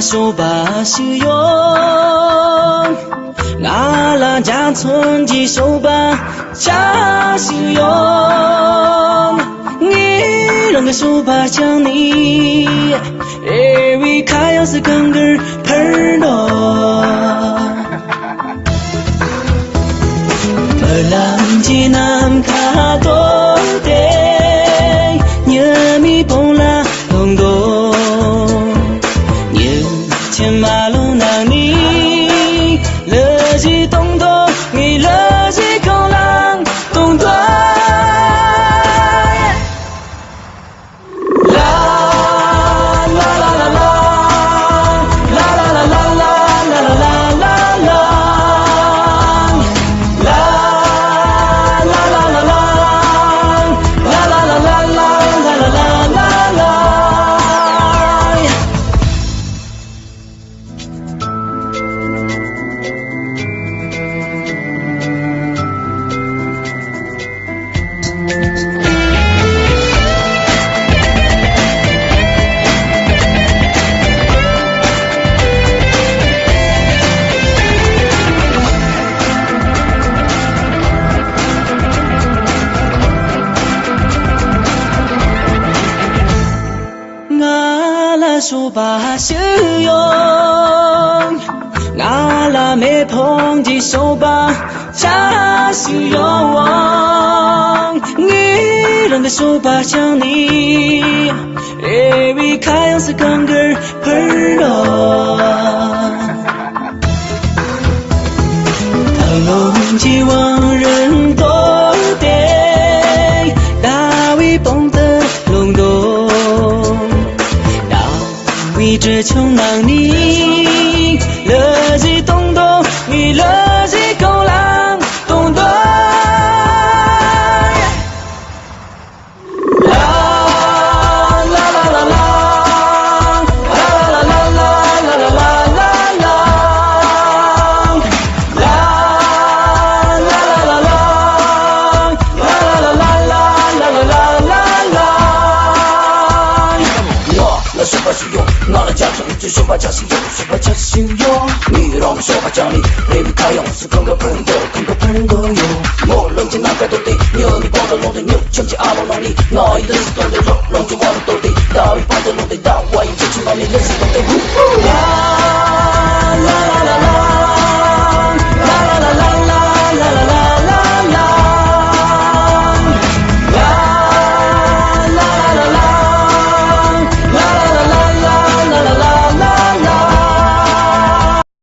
手把手用，阿拉家村的手把家手用，你让个手把将你，every开样是根根喷诺。Malam jinam kato te Nyami pongla longdo Như trên ma lô nàng ni Lỡ gì tông tông Nghĩ lỡ gì không lăng tông tông手把手用，阿拉没碰的手把家手用，你让个手把将你，every开样是根根喷罗，唐龙几万人多的，大卫蹦的隆咚。为这穷郎你，乐极东东，你乐极狗狼东东。手把家使用，手把家使用，你让我手把将你，baby开用是更个喷的，更个喷的哟。我冷静南开土地，牛你帮着弄的牛，穷起阿龙弄你，我一定是懂得弄就往了土地。